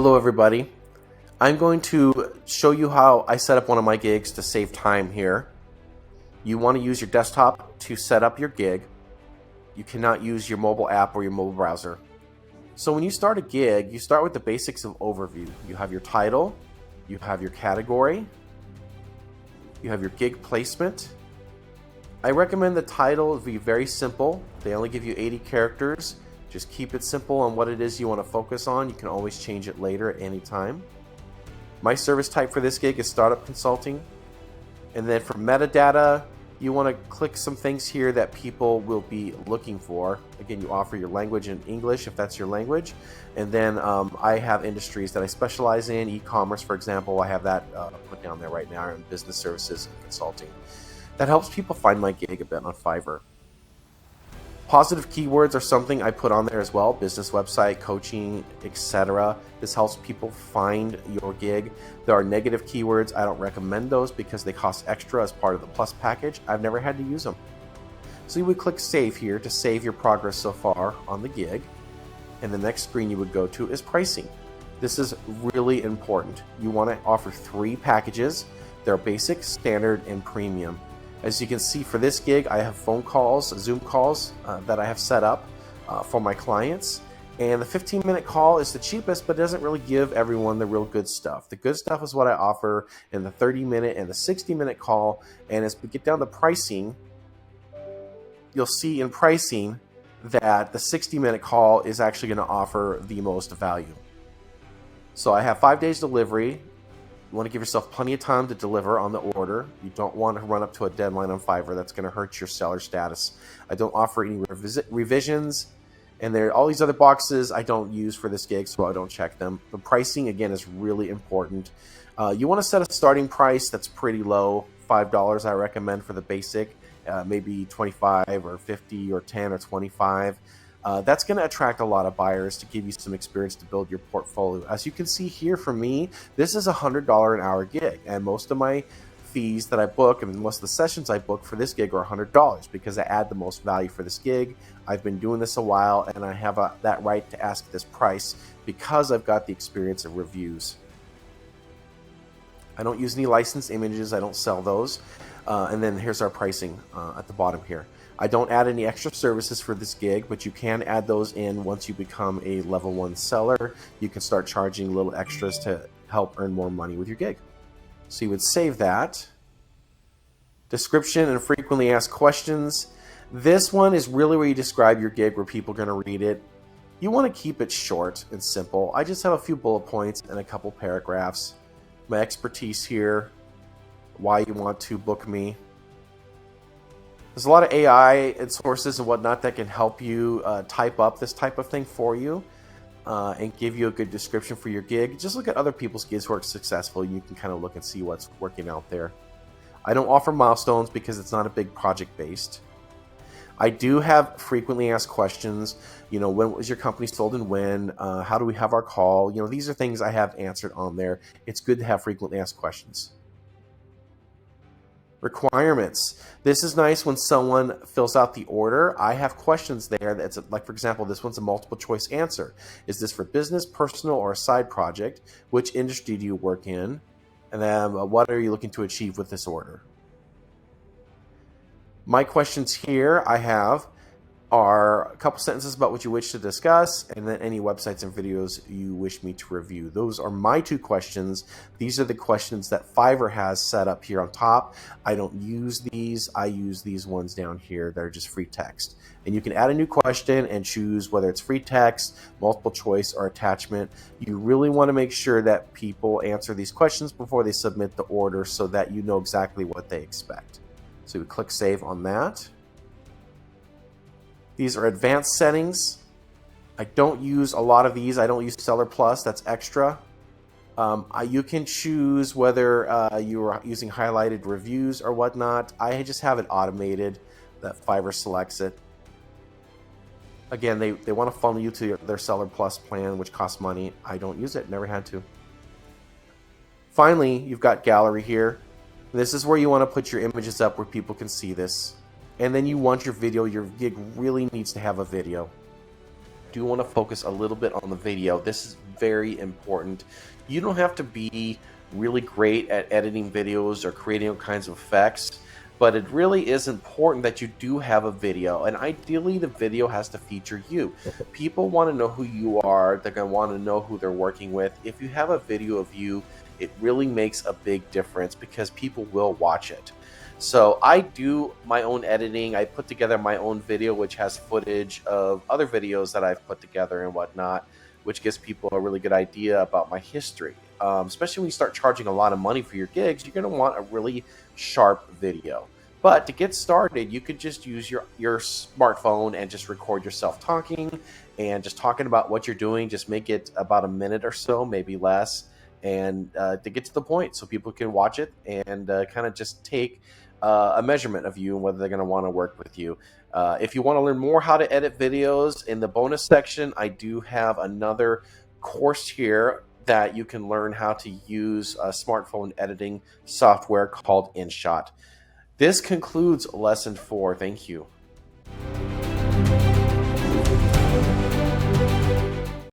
Hello everybody. I'm going to show you how I set up one of my gigs to save time here. You want to use your desktop to set up your gig. You cannot use your mobile app or your mobile browser. So when you start a gig, you start with the basics of overview. You have your title, you have your category, you have your gig placement. I recommend the title be very simple. They only give you 80 characters. Just keep it simple on what it is you want to focus on. You can always change it later at any time. My service type for this gig is startup consulting. And then for metadata, you want to click some things here that people will be looking for. Again, you offer your language in English if that's your language. And then I have industries that I specialize in. E-commerce, for example, I have that put down there right now, in business services and consulting. That helps people find my gig a bit on Fiverr. Positive keywords are something I put on there as well. Business website, coaching, etc. This helps people find your gig. There are negative keywords. I don't recommend those because they cost extra as part of the Plus package. I've never had to use them. So you would click Save here to save your progress so far on the gig. And the next screen you would go to is pricing. This is really important. You want to offer 3 packages. They're basic, standard, and premium. As you can see for this gig, I have phone calls, Zoom calls that I have set up for my clients. And the 15-minute call is the cheapest, but doesn't really give everyone the real good stuff. The good stuff is what I offer in the 30-minute and the 60-minute call. And as we get down to pricing, you'll see in pricing that the 60-minute call is actually going to offer the most value. So I have 5 days delivery. You want to give yourself plenty of time to deliver on the order. You don't want to run up to a deadline on Fiverr. That's going to hurt your seller status. I don't offer any revisions, and there are all these other boxes I don't use for this gig, so I don't check them. The pricing, again, is really important. You want to set a starting price that's pretty low, $5 I recommend for the basic, maybe 25 or 50 or 10 or 25. That's going to attract a lot of buyers to give you some experience to build your portfolio. As you can see here for me, this is a $100 an hour gig, and most of my fees that I book and most of the sessions I book for this gig are $100 because I add the most value for this gig. I've been doing this a while, and I have that right to ask this price because I've got the experience of reviews. I don't use any licensed images. I don't sell those. And then here's our pricing at the bottom here. I don't add any extra services for this gig, but you can add those in once you become a level 1 seller. You can start charging little extras to help earn more money with your gig. So you would save that. Description and frequently asked questions. This one is really where you describe your gig, where people are going to read it. You want to keep it short and simple. I just have a few bullet points and a couple paragraphs. My expertise here, why you want to book me. There's a lot of AI and sources and whatnot that can help you type up this type of thing for you and give you a good description for your gig. Just look at other people's gigs who are successful. You can kind of look and see what's working out there. I don't offer milestones because it's not a big project based. I do have frequently asked questions. You know, when was your company sold and when? How do we have our call? You know, these are things I have answered on there. It's good to have frequently asked questions. Requirements. This is nice when someone fills out the order. I have questions there that's like, for example, this one's a multiple choice answer. Is this for business, personal, or a side project? Which industry do you work in? And then what are you looking to achieve with this order? My questions here I have are a couple sentences about what you wish to discuss, and then any websites and videos you wish me to review. Those are my 2 questions. These are the questions that Fiverr has set up here on top. I don't use these. I use these ones down here. They're just free text. And you can add a new question and choose whether it's free text, multiple choice, or attachment. You really want to make sure that people answer these questions before they submit the order so that you know exactly what they expect. So we click Save on that. These are advanced settings. I don't use a lot of these. I don't use Seller Plus. That's extra. You can choose whether you are using highlighted reviews or whatnot. I just have it automated that Fiverr selects it. Again, they want to funnel you to their Seller Plus plan, which costs money. I don't use it. Never had to. Finally, you've got gallery here. This is where you want to put your images up where people can see this. And then you want your video. Your gig really needs to have a video. do want to focus a little bit on the video. This is very important. You don't have to be really great at editing videos or creating all kinds of effects, but it really is important that you do have a video, and ideally the video has to feature you. People want to know who you are. They're going to want to know who they're working with. If you have a video of you, it really makes a big difference because people will watch it. So I do my own editing. I put together my own video, which has footage of other videos that I've put together and whatnot, which gives people a really good idea about my history. Especially when you start charging a lot of money for your gigs, you're going to want a really sharp video. But to get started, you could just use your smartphone and just record yourself talking and just talking about what you're doing. Just make it about a minute or so, maybe less, and to get to the point so people can watch it and kind of just take a measurement of you and whether they're going to want to work with you. If you want to learn more how to edit videos, in the bonus section, I do have another course here that you can learn how to use a smartphone editing software called InShot. This concludes lesson 4. Thank you.